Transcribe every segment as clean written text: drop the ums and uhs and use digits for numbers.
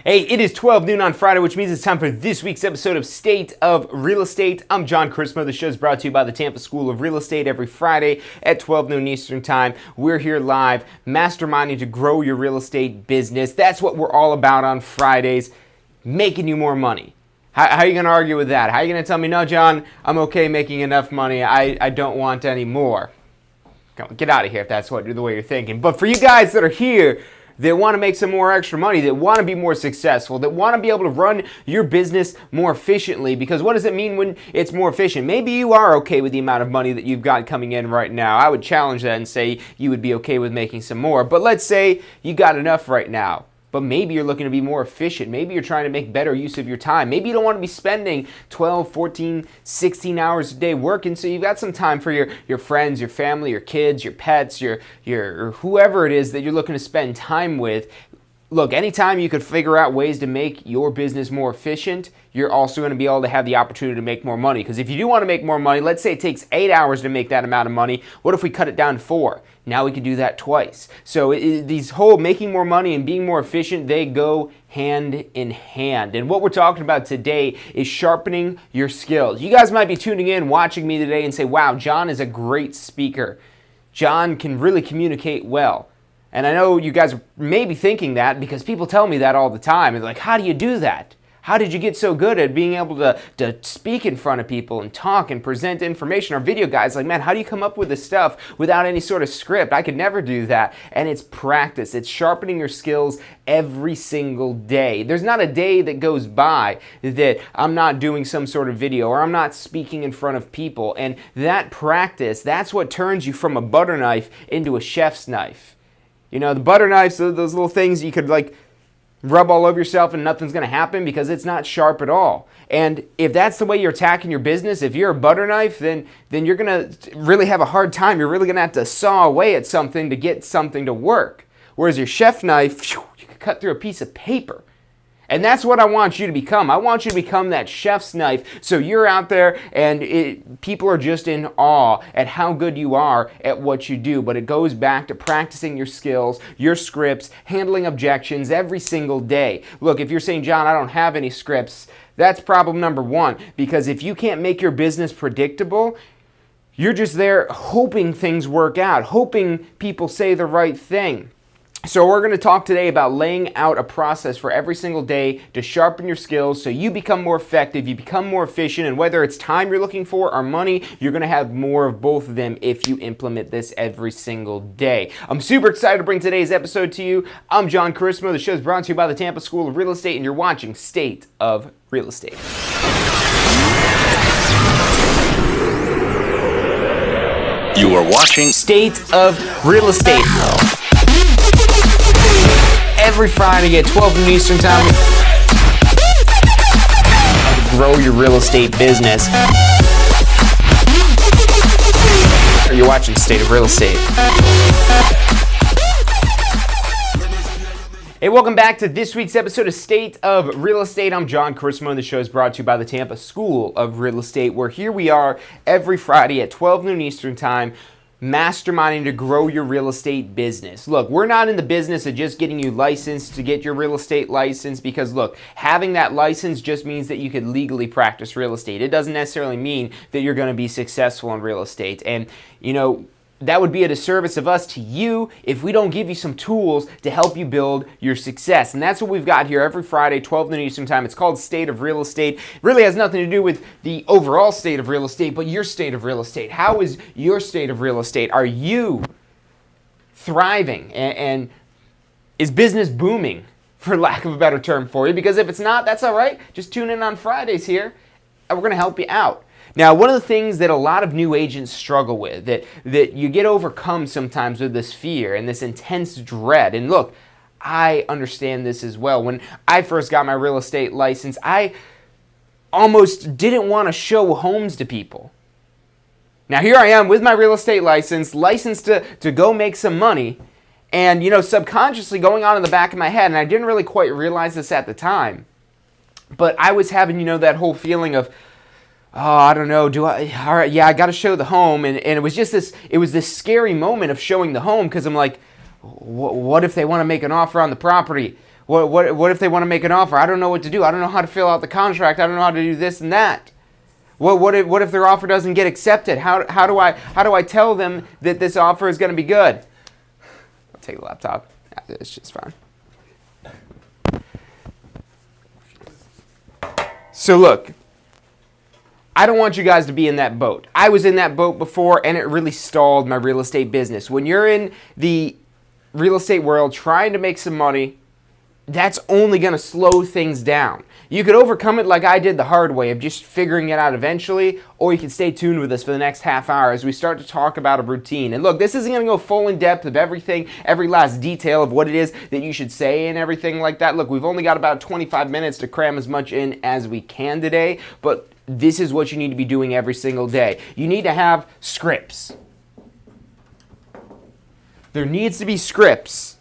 Hey, it is 12 noon on Friday, which means it's time for this week's episode of State of Real Estate. I'm John Chrismo. The show is brought to you by the Tampa School of Real Estate every Friday at 12 noon Eastern Time. We're here live, masterminding to grow your real estate business. That's what we're all about on Fridays, making you more money. How are you going to argue with that? How are you going to tell me, no, John, I'm okay making enough money. I don't want any more. Get out of here if that's the way you're thinking. But for you guys that are here, that want to make some more extra money, that want to be more successful, that want to be able to run your business more efficiently, because what does it mean when it's more efficient? Maybe you are okay with the amount of money that you've got coming in right now. I would challenge that and say you would be okay with making some more. But let's say you got enough right now. But maybe you're looking to be more efficient. Maybe you're trying to make better use of your time. Maybe you don't want to be spending 12, 14, 16 hours a day working, so you've got some time for your friends, your family, your kids, your pets, your whoever it is that you're looking to spend time with. Look, anytime you could figure out ways to make your business more efficient, you're also going to be able to have the opportunity to make more money. Because if you do want to make more money, let's say it takes 8 hours to make that amount of money. What if we cut it down to 4? Now we can do that twice. So these whole making more money and being more efficient, they go hand in hand. And what we're talking about today is sharpening your skills. You guys might be tuning in, watching me today and say, wow, John is a great speaker. John can really communicate well. And I know you guys may be thinking that because people tell me that all the time. It's like, how do you do that? How did you get so good at being able to speak in front of people and talk and present information? Our video guys like, man, how do you come up with this stuff without any sort of script? I could never do that. And it's practice. It's sharpening your skills every single day. There's not a day that goes by that I'm not doing some sort of video or I'm not speaking in front of people. And that practice, that's what turns you from a butter knife into a chef's knife. You know, the butter knives, those little things you could like rub all over yourself and nothing's going to happen because it's not sharp at all. And if that's the way you're attacking your business, if you're a butter knife, then you're going to really have a hard time. You're really going to have to saw away at something to get something to work. Whereas your chef knife, you can cut through a piece of paper. And that's what I want you to become. I want you to become that chef's knife so you're out there and people are just in awe at how good you are at what you do. But it goes back to practicing your skills, your scripts, handling objections every single day. Look, if you're saying, John, I don't have any scripts, that's problem number one. Because if you can't make your business predictable, you're just there hoping things work out, hoping people say the right thing. So we're going to talk today about laying out a process for every single day to sharpen your skills so you become more effective, you become more efficient, and whether it's time you're looking for or money, you're going to have more of both of them if you implement this every single day. I'm super excited to bring today's episode to you. I'm John Chrismo. The show is brought to you by the Tampa School of Real Estate, and you're watching State of Real Estate. You are watching State of Real Estate. Every Friday at 12 noon Eastern Time. Grow your real estate business. You're watching State of Real Estate. Hey, welcome back to this week's episode of State of Real Estate. I'm John Chrismo, and the show is brought to you by the Tampa School of Real Estate, where here we are every Friday at 12 noon Eastern Time, masterminding to grow your real estate business. Look, we're not in the business of just getting you licensed to get your real estate license because, look, having that license just means that you can legally practice real estate. It doesn't necessarily mean that you're going to be successful in real estate. And, you know, that would be a disservice of us to you if we don't give you some tools to help you build your success. And that's what we've got here every Friday, 12 noon Eastern Time. It's called State of Real Estate. It really has nothing to do with the overall state of real estate, but your state of real estate. How is your state of real estate? Are you thriving? And is business booming, for lack of a better term for you? Because if it's not, that's all right. Just tune in on Fridays here, and we're going to help you out. Now, one of the things that a lot of new agents struggle with, that you get overcome sometimes with this fear and this intense dread, and look, I understand this as well. When I first got my real estate license, I almost didn't want to show homes to people. Now, here I am with my real estate license, licensed to go make some money, and, you know, subconsciously going on in the back of my head, and I didn't really quite realize this at the time, but I was having, you know, that whole feeling of, oh, I don't know, all right, yeah, I got to show the home. And it was just this scary moment of showing the home because I'm like, what if they want to make an offer on the property? What if they want to make an offer? I don't know what to do. I don't know how to fill out the contract. I don't know how to do this and that. What if their offer doesn't get accepted? How do I tell them that this offer is going to be good? I'll take the laptop. It's just fine. So look, I don't want you guys to be in that boat. I was in that boat before, and it really stalled my real estate business. When you're in the real estate world trying to make some money, that's only going to slow things down. You could overcome it like I did the hard way of just figuring it out eventually, or you can stay tuned with us for the next half hour as we start to talk about a routine. And look, this isn't going to go full in depth of everything, every last detail of what it is that you should say and everything like that. Look, we've only got about 25 minutes to cram as much in as we can today, but this is what you need to be doing every single day. You need to have scripts. There needs to be scripts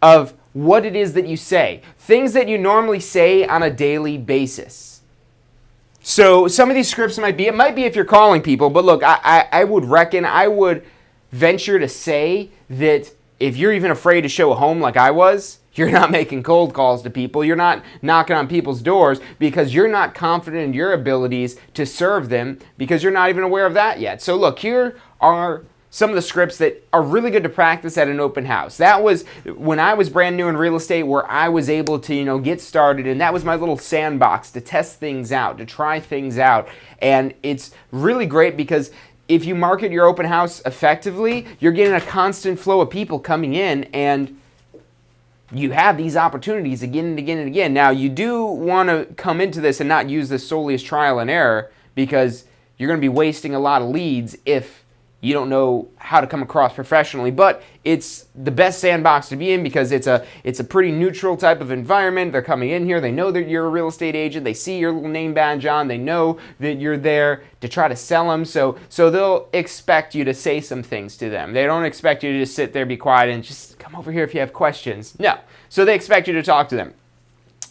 of what it is that you say. Things that you normally say on a daily basis. So some of these scripts might be if you're calling people, but look, I would venture to say that if you're even afraid to show a home like I was, you're not making cold calls to people. You're not knocking on people's doors because you're not confident in your abilities to serve them because you're not even aware of that yet. So look, here are some of the scripts that are really good to practice at an open house. That was when I was brand new in real estate where I was able to, get started, and that was my little sandbox to test things out, to try things out. And it's really great because if you market your open house effectively, you're getting a constant flow of people coming in, and you have these opportunities again and again and again. Now, you do want to come into this and not use this solely as trial and error because you're going to be wasting a lot of leads if you don't know how to come across professionally, but it's the best sandbox to be in because it's a pretty neutral type of environment. They're coming in here. They know that you're a real estate agent. They see your little name badge on. They know that you're there to try to sell them. So they'll expect you to say some things to them. They don't expect you to just sit there, be quiet, and just come over here if you have questions. No. So they expect you to talk to them.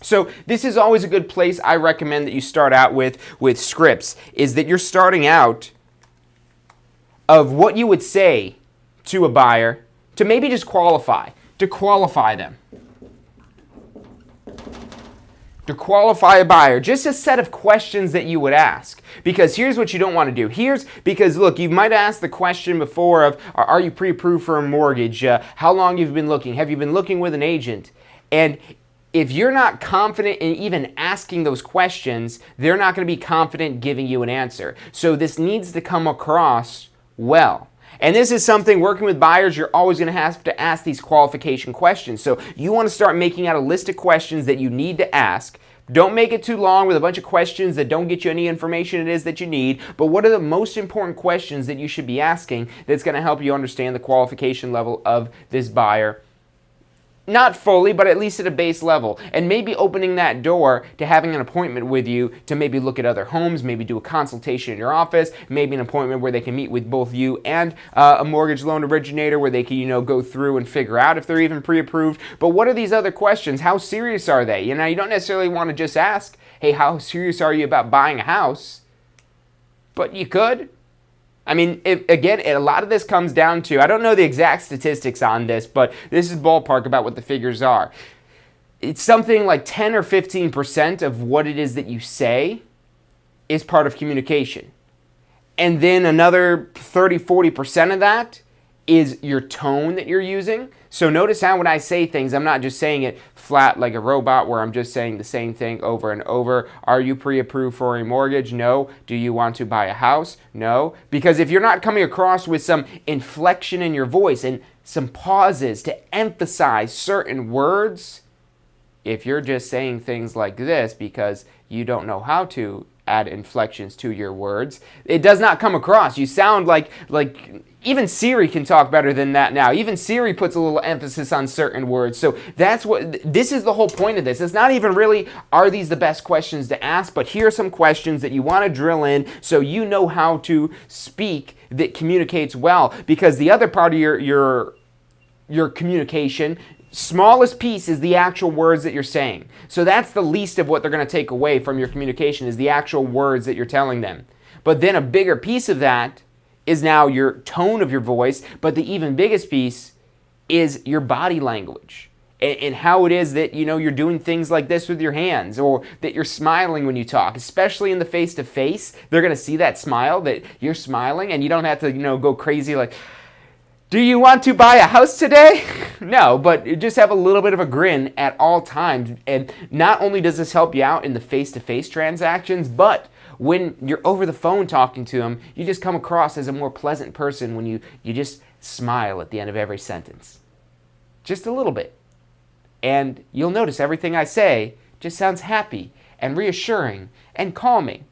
So this is always a good place I recommend that you start out with scripts, is that you're starting out of what you would say to a buyer to maybe just qualify them. To qualify a buyer, just a set of questions that you would ask. Because here's what you don't want to do. Because look, you might ask the question before of, are you pre-approved for a mortgage? How long you've been looking? Have you been looking with an agent? And if you're not confident in even asking those questions, they're not going to be confident giving you an answer. So this needs to come across well. And this is something, working with buyers, you're always going to have to ask these qualification questions. So you want to start making out a list of questions that you need to ask. Don't make it too long with a bunch of questions that don't get you any information it is that you need. But what are the most important questions that you should be asking that's going to help you understand the qualification level of this buyer? Not fully, but at least at a base level. And maybe opening that door to having an appointment with you to maybe look at other homes, maybe do a consultation in your office, maybe an appointment where they can meet with both you and a mortgage loan originator where they can, go through and figure out if they're even pre-approved. But what are these other questions? How serious are they? You don't necessarily want to just ask, hey, how serious are you about buying a house? But you could. I mean, a lot of this comes down to, I don't know the exact statistics on this, but this is ballpark about what the figures are. It's something like 10 or 15% of what it is that you say is part of communication. And then another 30, 40% of that is your tone that you're using. So notice how when I say things, I'm not just saying it flat like a robot where I'm just saying the same thing over and over. Are you pre-approved for a mortgage? No. Do you want to buy a house? No. Because if you're not coming across with some inflection in your voice and some pauses to emphasize certain words, if you're just saying things like this because you don't know how to add inflections to your words, it does not come across. You sound like even Siri can talk better than that now. Even Siri puts a little emphasis on certain words. So this is the whole point of this. It's not even really, are these the best questions to ask, but here are some questions that you want to drill in so you know how to speak that communicates well. Because the other part of your communication, smallest piece, is the actual words that you're saying. So that's the least of what they're going to take away from your communication, is the actual words that you're telling them. But then a bigger piece of that is now your tone of your voice, but the even biggest piece is your body language. and how it is that, you're doing things like this with your hands, or that you're smiling when you talk, especially in the face-to-face. They're going to see that smile, that you're smiling, and you don't have to, go crazy like, do you want to buy a house today? No, but just have a little bit of a grin at all times. And not only does this help you out in the face-to-face transactions, but when you're over the phone talking to them, you just come across as a more pleasant person when you just smile at the end of every sentence. Just a little bit. And you'll notice everything I say just sounds happy and reassuring and calming.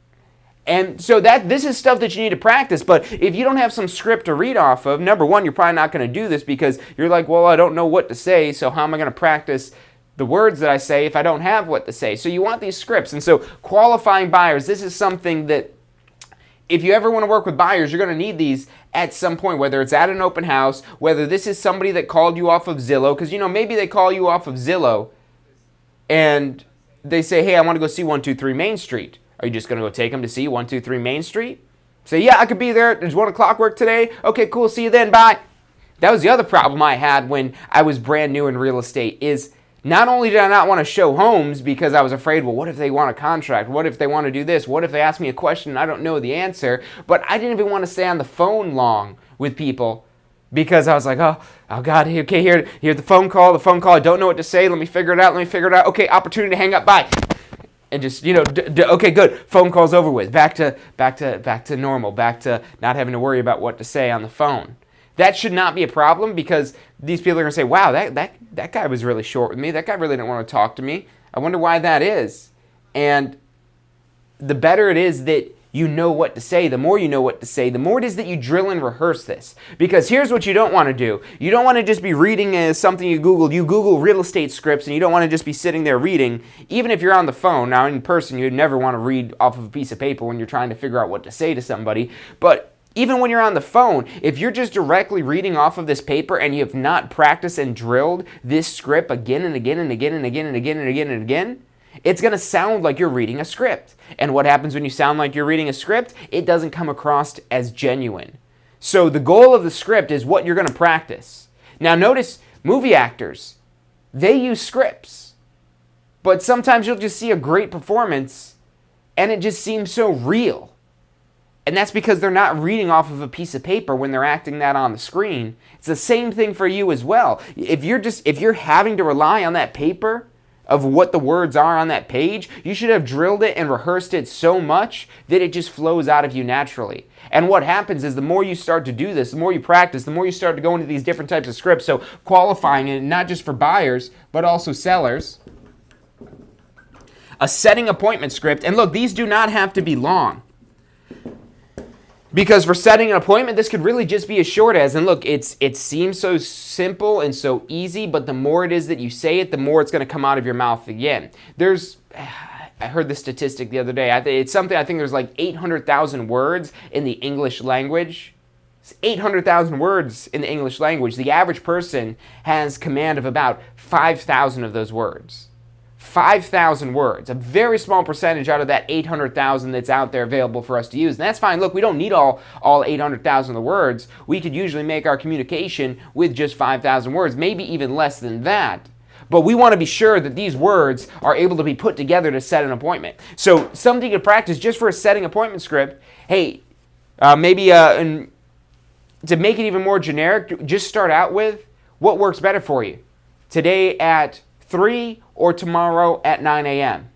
And so this is stuff that you need to practice. But if you don't have some script to read off of, number one, you're probably not going to do this because you're like, well, I don't know what to say, so how am I going to practice the words that I say if I don't have what to say? So you want these scripts. And so qualifying buyers, this is something that if you ever want to work with buyers, you're going to need these at some point, whether it's at an open house, whether this is somebody that called you off of Zillow, because, maybe they call you off of Zillow and they say, hey, I want to go see 123 Main Street. Are you just going to go take them to see 123 Main Street? Say, yeah, I could be there. Does 1 o'clock work today? Okay, cool. See you then. Bye. That was the other problem I had when I was brand new in real estate is not only did I not want to show homes because I was afraid, well, what if they want a contract? What if they want to do this? What if they ask me a question and I don't know the answer? But I didn't even want to stay on the phone long with people because I was like, oh God, okay, here the phone call. I don't know what to say. Let me figure it out. Okay, opportunity to hang up. Bye. And just, okay, good. Phone call's over with. Back to normal. Back to not having to worry about what to say on the phone. That should not be a problem because these people are going to say, wow, that guy was really short with me. That guy really didn't want to talk to me. I wonder why that is. And the better it is that you know what to say, the more you know what to say, the more it is that you drill and rehearse this. Because here's what you don't want to do. You don't want to just be reading something you Googled. You Google real estate scripts and you don't want to just be sitting there reading. Even if you're on the phone. Now, in person, you'd never want to read off of a piece of paper when you're trying to figure out what to say to somebody. But even when you're on the phone, if you're just directly reading off of this paper and you have not practiced and drilled this script again and again and again and again and again and again and again, it's going to sound like you're reading a script. And what happens when you sound like you're reading a script? It doesn't come across as genuine. So the goal of the script is what you're going to practice. Now notice movie actors, they use scripts. But sometimes you'll just see a great performance and it just seems so real. And that's because they're not reading off of a piece of paper when they're acting that on the screen. It's the same thing for you as well. If you're having to rely on that paper of what the words are on that page, you should have drilled it and rehearsed it so much that it just flows out of you naturally. And what happens is the more you start to do this, the more you practice, the more you start to go into these different types of scripts. So qualifying it, not just for buyers, but also sellers. A setting appointment script. And look, these do not have to be long. Because for setting an appointment, this could really just be as short as, and look, it seems so simple and so easy, but the more it is that you say it, the more it's going to come out of your mouth again. I heard this statistic the other day. It's something, I think there's like 800,000 words in the English language. It's 800,000 words in the English language. The average person has command of about 5,000 of those words. 5,000 words, a very small percentage out of that 800,000 that's out there available for us to use. And that's fine. Look, we don't need all 800,000 of the words. We could usually make our communication with just 5,000 words, maybe even less than that. But we want to be sure that these words are able to be put together to set an appointment. So something you can practice just for a setting appointment script, hey, maybe to make it even more generic, just start out with what works better for you. Today at 3 or tomorrow at 9 a.m.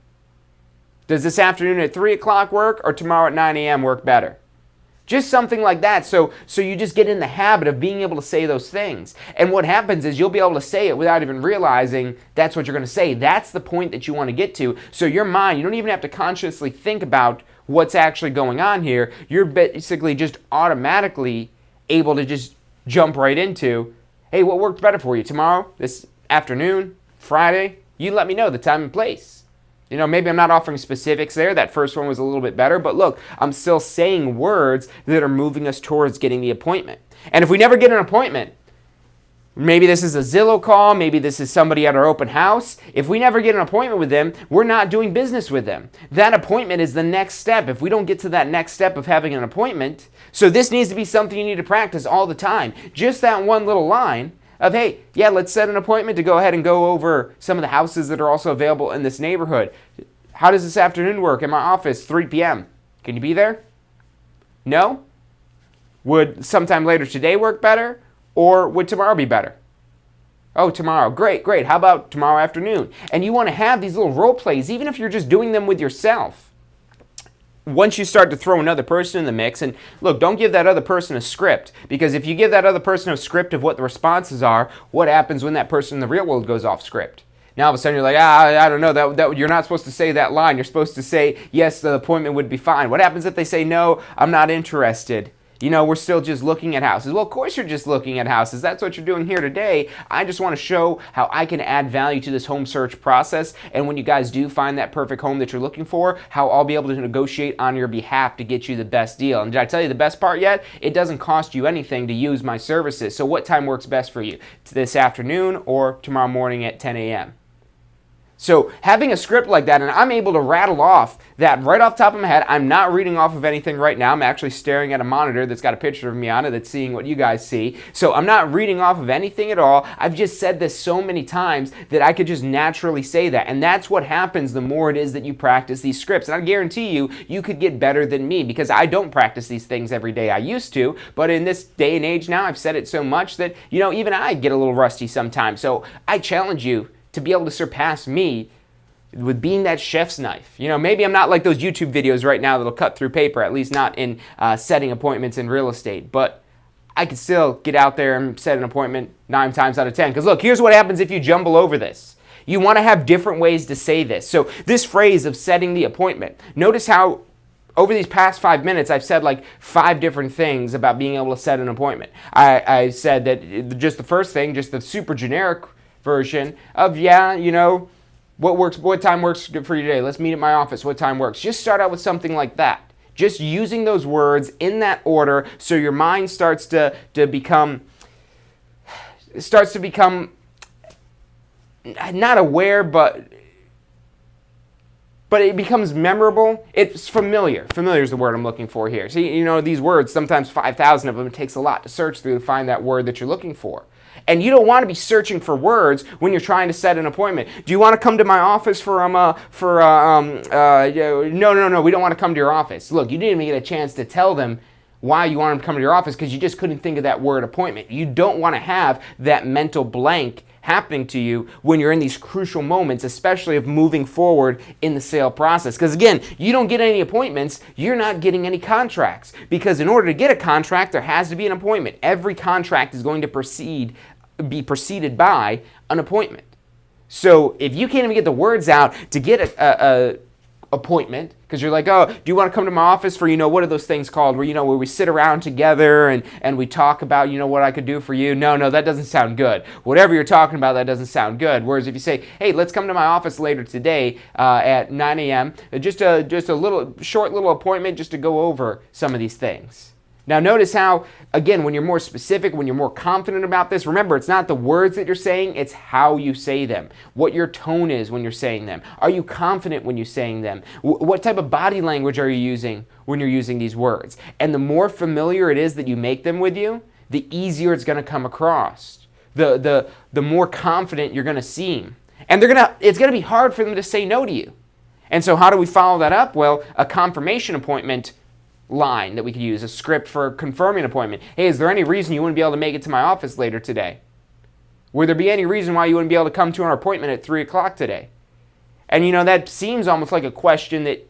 Does this afternoon at 3 o'clock work or tomorrow at 9 a.m. work better? Just something like that. So you just get in the habit of being able to say those things. And what happens is you'll be able to say it without even realizing that's what you're going to say. That's the point that you want to get to. So your mind, you don't even have to consciously think about what's actually going on here. You're basically just automatically able to just jump right into, hey, what worked better for you? Tomorrow, this afternoon, Friday? You let me know the time and place. Maybe I'm not offering specifics there. That first one was a little bit better. But look, I'm still saying words that are moving us towards getting the appointment. And if we never get an appointment, maybe this is a Zillow call, maybe this is somebody at our open house. If we never get an appointment with them, we're not doing business with them. That appointment is the next step. If we don't get to that next step of having an appointment, so this needs to be something you need to practice all the time. Just that one little line. of, hey, yeah, let's set an appointment to go ahead and go over some of the houses that are also available in this neighborhood. How does this afternoon work in my office, 3 p.m.? Can you be there? No? Would sometime later today work better, or would tomorrow be better? Oh, tomorrow. Great, great. How about tomorrow afternoon? And you want to have these little role plays, even if you're just doing them with yourself. Once you start to throw another person in the mix, and look, don't give that other person a script, because if you give that other person a script of what the responses are, what happens when that person in the real world goes off script? Now all of a sudden you're like, I don't know, that you're not supposed to say that line. You're supposed to say, yes, the appointment would be fine. What happens if they say, no, I'm not interested? You know, we're still just looking at houses. Well, of course you're just looking at houses. That's what you're doing here today. I just want to show how I can add value to this home search process. And when you guys do find that perfect home that you're looking for, how I'll be able to negotiate on your behalf to get you the best deal. And did I tell you the best part yet? It doesn't cost you anything to use my services. So what time works best for you? This afternoon or tomorrow morning at 10 a.m.? So having a script like that, and I'm able to rattle off that right off the top of my head. I'm not reading off of anything right now. I'm actually staring at a monitor that's got a picture of me on it that's seeing what you guys see. So I'm not reading off of anything at all. I've just said this so many times that I could just naturally say that. And that's what happens the more it is that you practice these scripts. And I guarantee you, you could get better than me, because I don't practice these things every day. I used to, but in this day and age now, I've said it so much that, you know, even I get a little rusty sometimes. So I challenge you to be able to surpass me with being that chef's knife. You know, maybe I'm not like those YouTube videos right now that'll cut through paper, at least not in setting appointments in real estate, but I can still get out there and set an appointment 9 times out of 10. Because look, here's what happens if you jumble over this. You want to have different ways to say this. So this phrase of setting the appointment, notice how over these past 5 minutes, I've said like 5 different things about being able to set an appointment. I said that just the first thing, just the super generic version of, yeah, you know, what time works good for you today? Let's meet at my office. What time works? Just start out with something like that. Just using those words in that order so your mind starts to become not aware, but it becomes memorable. It's familiar. Familiar is the word I'm looking for here. See, you know, these words, sometimes 5,000 of them, it takes a lot to search through to find that word that you're looking for. And you don't want to be searching for words when you're trying to set an appointment. Do you want to come to my office no, we don't want to come to your office. Look, you didn't even get a chance to tell them why you want them to come to your office because you just couldn't think of that word appointment. You don't want to have that mental blank happening to you when you're in these crucial moments, especially of moving forward in the sale process. Because again, you don't get any appointments, you're not getting any contracts. Because in order to get a contract, there has to be an appointment. Every contract is going to be preceded by an appointment. So if you can't even get the words out to get a appointment, because you're like, oh, do you want to come to my office for, you know, what are those things called where we sit around together and we talk about, you know, what I could do for you? No, that doesn't sound good. Whatever you're talking about, that doesn't sound good. Whereas if you say, hey, let's come to my office later today at 9 a.m., just a short little appointment just to go over some of these things. Now notice how, again, when you're more specific, when you're more confident about this, remember, it's not the words that you're saying, it's how you say them, what your tone is when you're saying them. Are you confident when you're saying them? What type of body language are you using when you're using these words? And the more familiar it is that you make them with you, the easier it's going to come across. The more confident you're going to seem. And it's going to be hard for them to say no to you. And so how do we follow that up? Well, a confirmation appointment line that we could use, a script for confirming an appointment. Hey, is there any reason you wouldn't be able to make it to my office later today? Would there be any reason why you wouldn't be able to come to our appointment at 3 o'clock today? And you know, that seems almost like a question that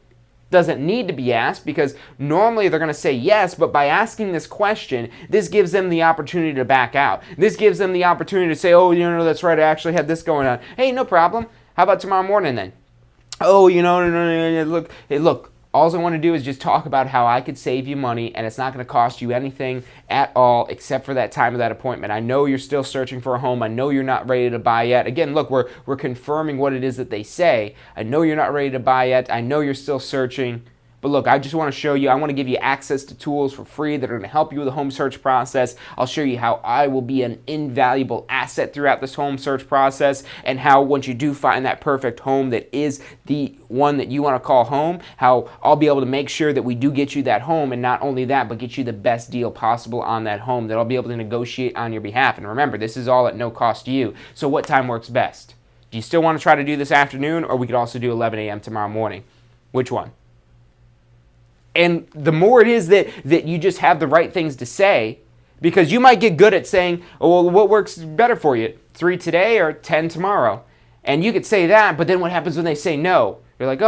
doesn't need to be asked, because normally they're going to say yes, but by asking this question, this gives them the opportunity to back out. This gives them the opportunity to say, oh, you know, that's right, I actually had this going on. Hey, no problem. How about tomorrow morning then? Oh, you know, no, look, all I want to do is just talk about how I could save you money, and it's not going to cost you anything at all except for that time of that appointment. I know you're still searching for a home. I know you're not ready to buy yet. Again, look, we're confirming what it is that they say. I know you're not ready to buy yet. I know you're still searching. But look, I just want to show you, I want to give you access to tools for free that are going to help you with the home search process. I'll show you how I will be an invaluable asset throughout this home search process, and how once you do find that perfect home that is the one that you want to call home, how I'll be able to make sure that we do get you that home, and not only that, but get you the best deal possible on that home that I'll be able to negotiate on your behalf. And remember, this is all at no cost to you. So what time works best? Do you still want to try to do this afternoon, or we could also do 11 a.m. tomorrow morning? Which one? And the more it is that you just have the right things to say, because you might get good at saying, oh, well, what works better for you, 3 today or 10 tomorrow? And you could say that, but then what happens when they say no? You're like,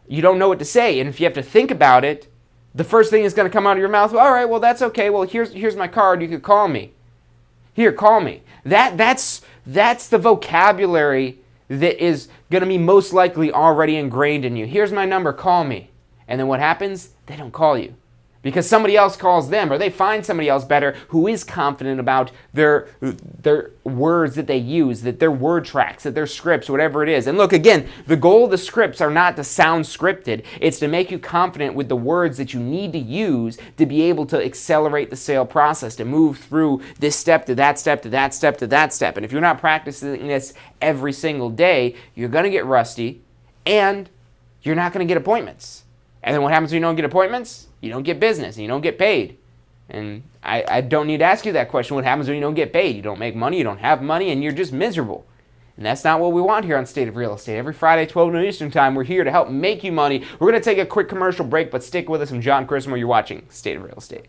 you don't know what to say. And if you have to think about it, the first thing is going to come out of your mouth, all right, well, that's okay. Well, here's my card. You could call me. Here, call me. That's the vocabulary that is going to be most likely already ingrained in you. Here's my number. Call me. And then what happens? They don't call you because somebody else calls them, or they find somebody else better who is confident about their words that they use, that their word tracks, that their scripts, whatever it is. And look, again, the goal of the scripts are not to sound scripted. It's to make you confident with the words that you need to use to be able to accelerate the sale process, to move through this step to that step to that step to that step. And if you're not practicing this every single day, you're going to get rusty, and you're not going to get appointments. And then what happens when you don't get appointments? You don't get business, and you don't get paid. And I don't need to ask you that question. What happens when you don't get paid? You don't make money, you don't have money, and you're just miserable. And that's not what we want here on State of Real Estate. Every Friday, 12 noon Eastern Time, we're here to help make you money. We're going to take a quick commercial break, but stick with us. I'm John Christmas. You're watching State of Real Estate.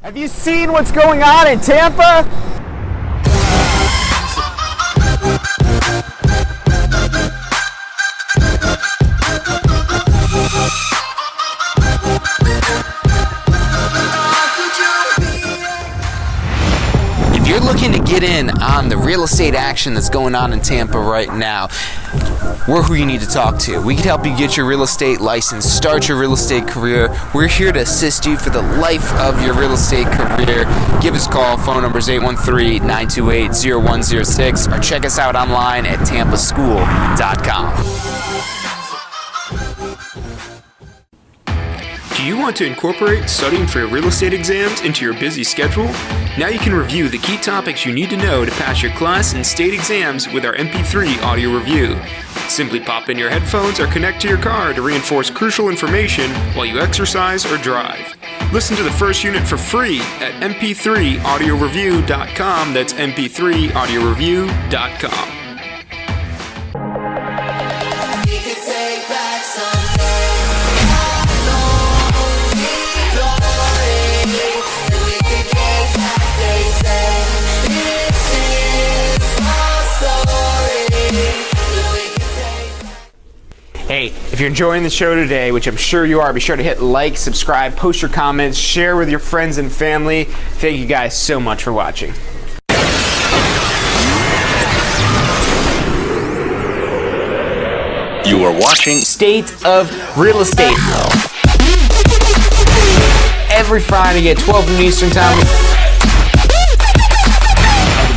Have you seen what's going on in Tampa? If you're looking to get in on the real estate action that's going on in Tampa right now, we're who you need to talk to. We can help you get your real estate license, start your real estate career. We're here to assist you for the life of your real estate career. Give us a call. Phone number is 813-928-0106, or check us out online at tampaschool.com. Do you want to incorporate studying for your real estate exams into your busy schedule? Now you can review the key topics you need to know to pass your class and state exams with our MP3 audio review. Simply pop in your headphones or connect to your car to reinforce crucial information while you exercise or drive. Listen to the first unit for free at mp3audioreview.com. That's mp3audioreview.com. Hey, if you're enjoying the show today, which I'm sure you are, be sure to hit like, subscribe, post your comments, share with your friends and family. Thank you guys so much for watching. You are watching State of Real Estate. Every Friday at 12 noon Eastern Time.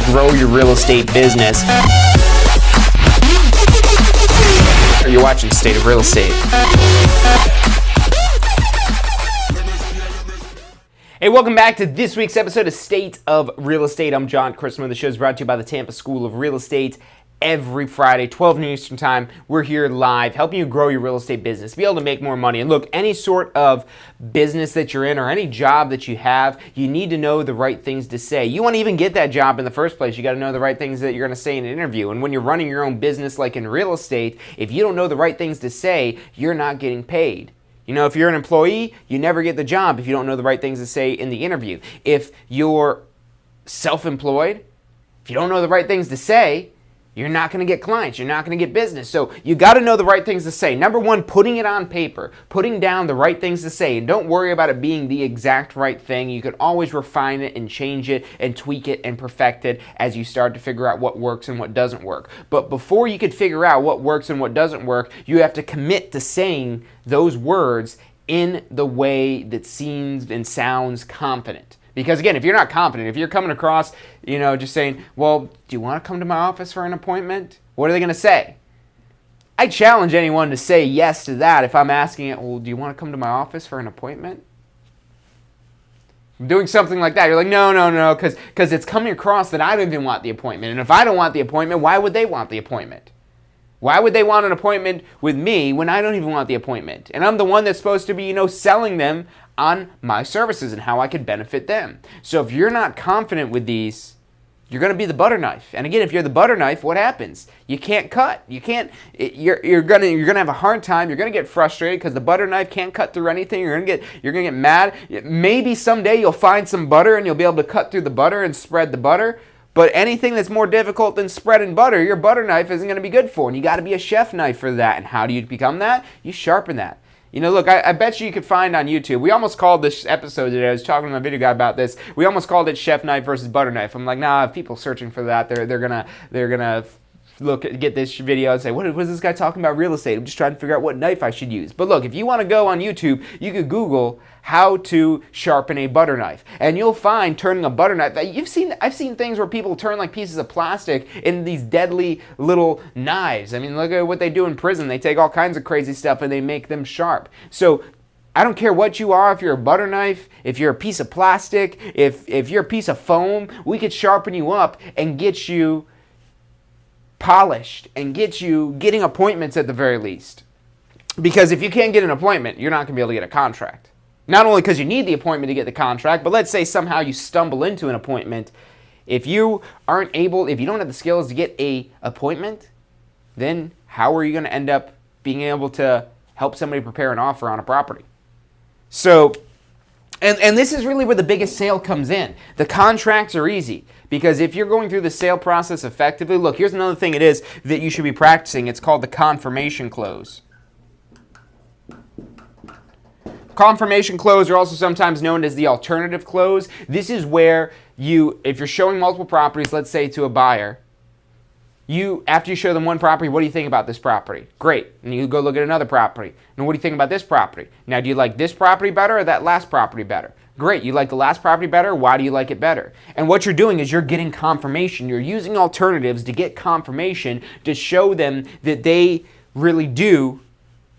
Grow your real estate business. You're watching State of Real Estate. Hey, welcome back to this week's episode of State of Real Estate. I'm John Christmas. The show is brought to you by the Tampa School of Real Estate. Every Friday, 12 noon Eastern Time, we're here live helping you grow your real estate business, be able to make more money. And look, any sort of business that you're in or any job that you have, you need to know the right things to say. You want to even get that job in the first place, you got to know the right things that you're going to say in an interview. And when you're running your own business like in real estate, if you don't know the right things to say, you're not getting paid. You know, if you're an employee, you never get the job if you don't know the right things to say in the interview. If you're self-employed, if you don't know the right things to say, you're not going to get clients. You're not going to get business. So you got to know the right things to say. Number one, putting it on paper, putting down the right things to say. And don't worry about it being the exact right thing. You can always refine it and change it and tweak it and perfect it as you start to figure out what works and what doesn't work. But before you could figure out what works and what doesn't work, you have to commit to saying those words in the way that seems and sounds confident. Because again, if you're not confident, if you're coming across, just saying, well, do you want to come to my office for an appointment? What are they going to say? I challenge anyone to say yes to that if I'm asking it, well, do you want to come to my office for an appointment? I'm doing something like that. You're like, no, because it's coming across that I don't even want the appointment. And if I don't want the appointment, why would they want the appointment? Why would they want an appointment with me when I don't even want the appointment? And I'm the one that's supposed to be, selling them on my services and how I could benefit them. So if you're not confident with these, you're going to be the butter knife. And again, if you're the butter knife, what happens? You can't cut. You're going to have a hard time. You're going to get frustrated because the butter knife can't cut through anything. You're going to get mad. Maybe someday you'll find some butter and you'll be able to cut through the butter and spread the butter. But anything that's more difficult than spreading butter, your butter knife isn't going to be good for. And you got to be a chef knife for that. And how do you become that? You sharpen that. Look, I bet you could find on YouTube. We almost called this episode today. I was talking to my video guy about this. We almost called it chef knife versus butter knife. I'm like, nah, if people searching for that, they're gonna get this video and say, what is this guy talking about real estate? I'm just trying to figure out what knife I should use. But look, if you want to go on YouTube, you could Google how to sharpen a butter knife, and you'll find turning a butter knife. I've seen things where people turn like pieces of plastic into these deadly little knives. I mean, look at what they do in prison. They take all kinds of crazy stuff and they make them sharp. So I don't care what you are, if you're a butter knife, if you're a piece of plastic, if you're a piece of foam, we could sharpen you up and get you polished and get you getting appointments at the very least. Because if you can't get an appointment, you're not going to be able to get a contract. Not only because you need the appointment to get the contract, but let's say somehow you stumble into an appointment. If you don't have the skills to get a appointment, then how are you going to end up being able to help somebody prepare an offer on a property? So, and this is really where the biggest sale comes in. The contracts are easy because if you're going through the sale process effectively, look, here's another thing it is that you should be practicing. It's called the confirmation close. Confirmation close are also sometimes known as the alternative close. This is where if you're showing multiple properties, let's say to a buyer, after you show them one property, what do you think about this property? Great. And you go look at another property. And what do you think about this property? Now, do you like this property better or that last property better? Great. You like the last property better? Why do you like it better? And what you're doing is you're getting confirmation. You're using alternatives to get confirmation to show them that they really do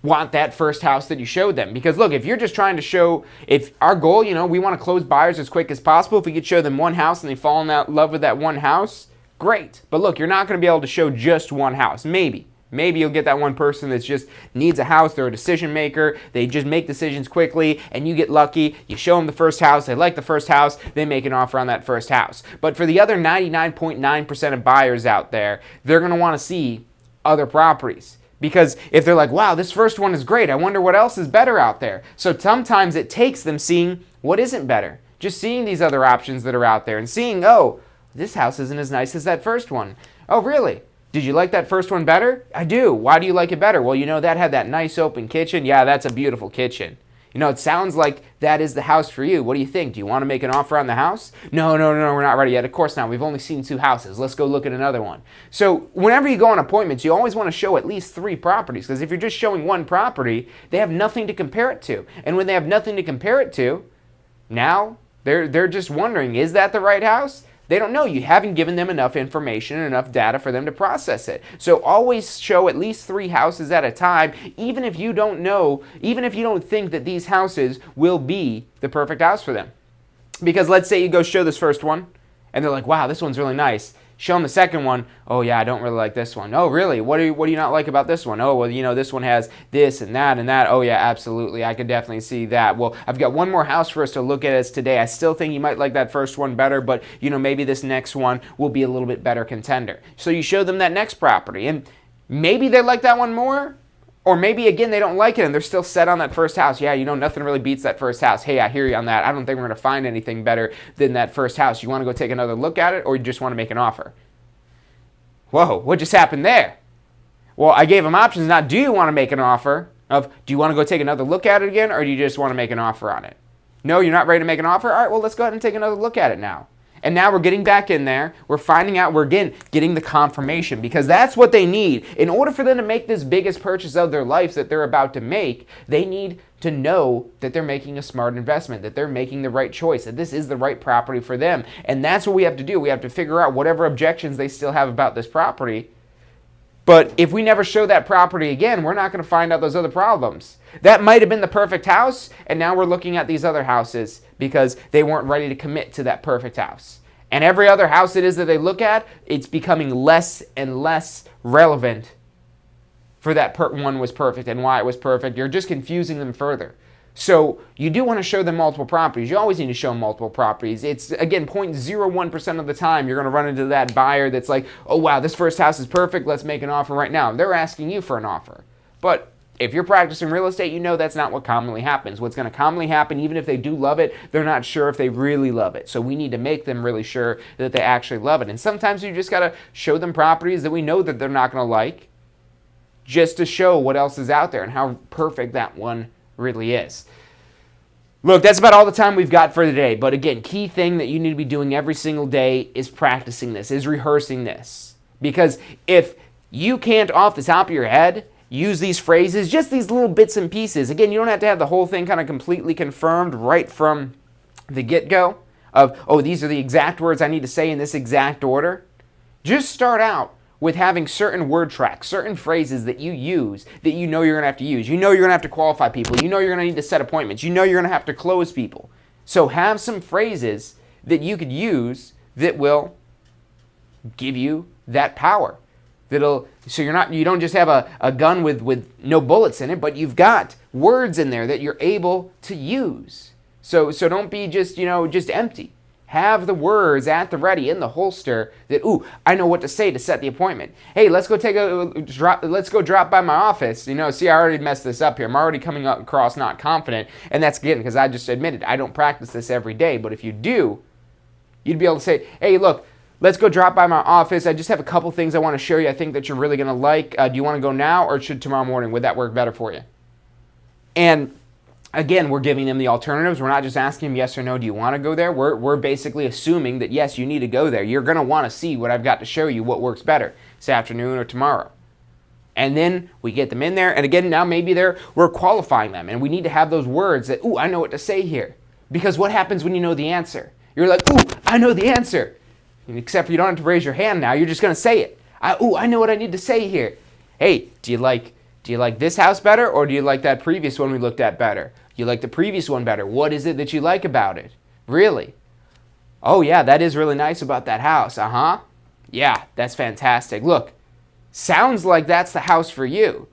want that first house that you showed them. Because look, if you're just trying to show, if our goal, we want to close buyers as quick as possible. If we could show them one house and they fall in love with that one house, great. But look, you're not going to be able to show just one house. Maybe you'll get that one person that just needs a house. They're a decision maker. They just make decisions quickly, and you get lucky. You show them the first house. They like the first house. They make an offer on that first house. But for the other 99.9% of buyers out there, they're going to want to see other properties. Because if they're like, wow, this first one is great, I wonder what else is better out there. So sometimes it takes them seeing what isn't better. Just seeing these other options that are out there and seeing, oh, this house isn't as nice as that first one. Oh, really? Did you like that first one better? I do. Why do you like it better? Well, that had that nice open kitchen. Yeah, that's a beautiful kitchen. It sounds like that is the house for you. What do you think? Do you want to make an offer on the house? No, we're not ready yet. Of course not. We've only seen 2 houses. Let's go look at another one. So whenever you go on appointments, you always want to show at least 3 properties, because if you're just showing one property, they have nothing to compare it to. And when they have nothing to compare it to, now they're just wondering, is that the right house? They don't know. You haven't given them enough information and enough data for them to process it. So always show at least 3 houses at a time, even if you don't think that these houses will be the perfect house for them. Because let's say you go show this first one, and they're like, wow, this one's really nice. Show them the second one. Oh, yeah, I don't really like this one. Oh, really? What do you not like about this one? Oh, well, this one has this and that and that. Oh, yeah, absolutely. I could definitely see that. Well, I've got one more house for us to look at as today. I still think you might like that first one better, but, maybe this next one will be a little bit better contender. So you show them that next property, and maybe they like that one more, or maybe, again, they don't like it and they're still set on that first house. Yeah, nothing really beats that first house. Hey, I hear you on that. I don't think we're going to find anything better than that first house. You want to go take another look at it, or you just want to make an offer? Whoa, what just happened there? Well, I gave them options. Not do you want to make an offer of, do you want to go take another look at it again, or do you just want to make an offer on it? No, you're not ready to make an offer? All right, well, let's go ahead and take another look at it now. And now we're getting back in there. We're finding out, we're getting the confirmation, because that's what they need. In order for them to make this biggest purchase of their life that they're about to make, they need to know that they're making a smart investment, that they're making the right choice, that this is the right property for them. And that's what we have to do. We have to figure out whatever objections they still have about this property. But if we never show that property again, we're not going to find out those other problems. That might have been the perfect house, and now we're looking at these other houses because they weren't ready to commit to that perfect house. And every other house it is that they look at, it's becoming less and less relevant for that one was perfect and why it was perfect. You're just confusing them further. So you do want to show them multiple properties. You always need to show them multiple properties. It's, again, 0.01% of the time you're going to run into that buyer that's like, oh, wow, this first house is perfect. Let's make an offer right now. They're asking you for an offer. But if you're practicing real estate, you know that's not what commonly happens. What's going to commonly happen, even if they do love it, they're not sure if they really love it. So we need to make them really sure that they actually love it. And sometimes you just got to show them properties that we know that they're not going to like, just to show what else is out there and how perfect that one really is. Look, that's about all the time we've got for today. But again, key thing that you need to be doing every single day is practicing this, is rehearsing this. Because if you can't, off the top of your head, use these phrases, just these little bits and pieces. Again, you don't have to have the whole thing kind of completely confirmed right from the get-go of, oh, these are the exact words I need to say in this exact order. Just start out with having certain word tracks, certain phrases that you use that you know you're going to have to use. You know you're going to have to qualify people. You know you're going to need to set appointments. You know you're going to have to close people. So have some phrases that you could use that will give you that power. So you don't just have a gun with no bullets in it, but you've got words in there that you're able to use. So don't be just empty. Have the words at the ready in the holster that, ooh, I know what to say to set the appointment. Hey, let's go drop by my office. See, I already messed this up here. I'm already coming across not confident, and that's again because I just admitted I don't practice this every day. But if you do, you'd be able to say, hey, look, let's go drop by my office. I just have a couple things I want to show you I think that you're really going to like. Do you want to go now or should tomorrow morning? Would that work better for you? And again, we're giving them the alternatives. We're not just asking them yes or no, do you want to go there? We're basically assuming that, yes, you need to go there. You're going to want to see what I've got to show you, what works better this afternoon or tomorrow. And then we get them in there. And again, now maybe we're qualifying them. And we need to have those words that, ooh, I know what to say here. Because what happens when you know the answer? You're like, ooh, I know the answer. Except for you don't have to raise your hand now. You're just going to say it. I know what I need to say here. Hey, do you like this house better or do you like that previous one we looked at better? You like the previous one better. What is it that you like about it? Really? Oh, yeah, that is really nice about that house. Uh-huh. Yeah, that's fantastic. Look, sounds like that's the house for you.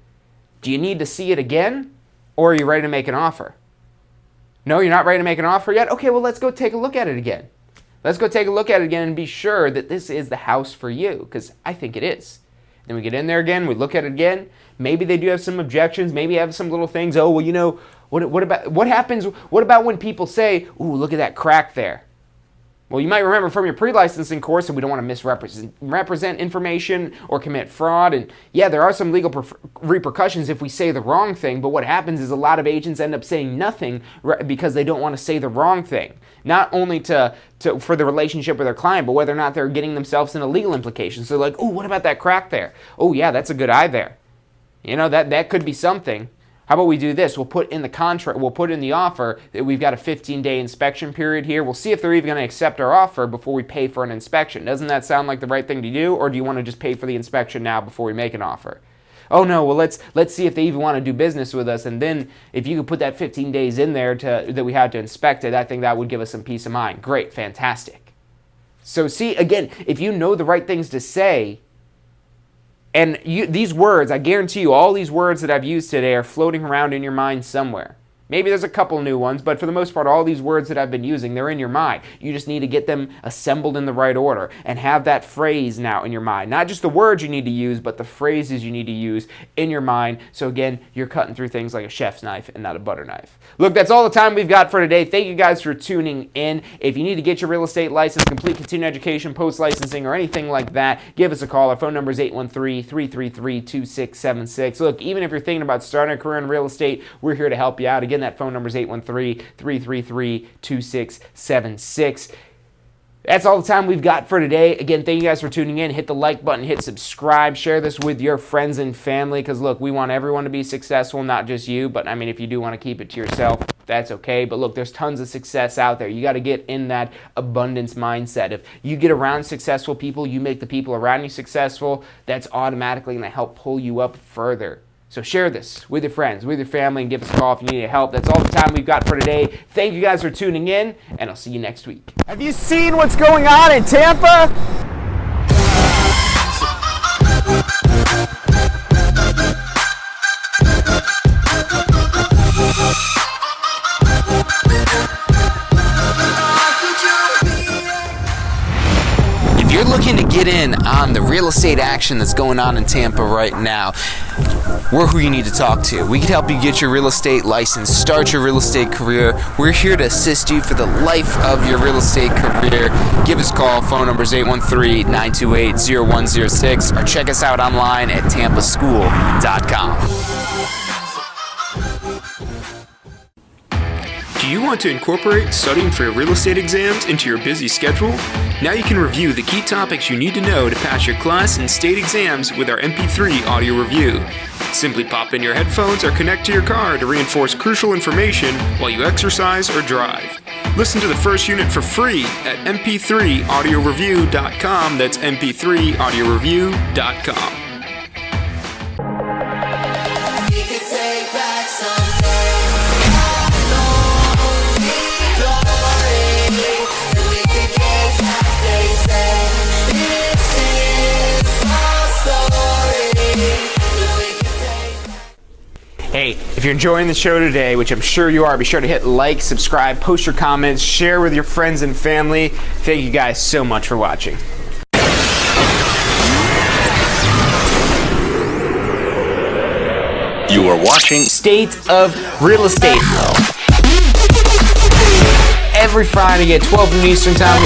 Do you need to see it again or are you ready to make an offer? No, you're not ready to make an offer yet? Okay, well, let's go take a look at it again. Let's go take a look at it again and be sure that this is the house for you, because I think it is. Then we get in there again, we look at it again. Maybe they do have some objections, maybe have some little things. Oh, well, what about when people say, ooh, look at that crack there? Well, you might remember from your pre-licensing course that we don't want to misrepresent information or commit fraud. And yeah, there are some legal repercussions if we say the wrong thing, but what happens is a lot of agents end up saying nothing because they don't want to say the wrong thing. Not only for the relationship with their client, but whether or not they're getting themselves into legal implications. So they're like, oh, what about that crack there? Oh, yeah, that's a good eye there. That could be something. How about we do this? We'll put in the contract, we'll put in the offer that we've got a 15-day inspection period here. We'll see if they're even going to accept our offer before we pay for an inspection. Doesn't that sound like the right thing to do? Or do you want to just pay for the inspection now before we make an offer? Oh no, well let's see if they even want to do business with us, and then if you could put that 15 days in there that we had to inspect it, I think that would give us some peace of mind. Great, fantastic. So see, again, if you know the right things to say, and these words, I guarantee you, all these words that I've used today are floating around in your mind somewhere. Maybe there's a couple new ones, but for the most part, all these words that I've been using, they're in your mind. You just need to get them assembled in the right order and have that phrase now in your mind. Not just the words you need to use, but the phrases you need to use in your mind. So again, you're cutting through things like a chef's knife and not a butter knife. Look, that's all the time we've got for today. Thank you guys for tuning in. If you need to get your real estate license, complete continuing education, post-licensing, or anything like that, give us a call. Our phone number is 813-333-2676. Look, even if you're thinking about starting a career in real estate, we're here to help you out. Again, that phone number is 813-333-2676. That's all the time we've got for today. Again, thank you guys for tuning in. Hit the like button, hit subscribe, share this with your friends and family, because look, we want everyone to be successful, not just you, but I mean, if you do want to keep it to yourself, that's okay. But look, there's tons of success out there. You got to get in that abundance mindset. If you get around successful people, you make the people around you successful, that's automatically going to help pull you up further. So share this with your friends, with your family, and give us a call if you need help. That's all the time we've got for today. Thank you guys for tuning in, and I'll see you next week. Have you seen what's going on in Tampa? If you're looking to get in on the real estate action that's going on in Tampa right now, we're who you need to talk to. We can help you get your real estate license, start your real estate career. We're here to assist you for the life of your real estate career. Give us a call. Phone number is 813-928-0106, or check us out online at tampaschool.com. Do you want to incorporate studying for your real estate exams into your busy schedule? Now you can review the key topics you need to know to pass your class and state exams with our MP3 audio review. Simply pop in your headphones or connect to your car to reinforce crucial information while you exercise or drive. Listen to the first unit for free at mp3audioreview.com. That's mp3audioreview.com. Hey, if you're enjoying the show today, which I'm sure you are, be sure to hit like, subscribe, post your comments, share with your friends and family. Thank you guys so much for watching. You are watching State of Real Estate. Every Friday at 12 noon Eastern Time.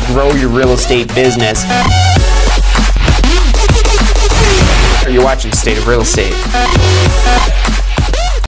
Grow your real estate business. You're watching State of Real Estate.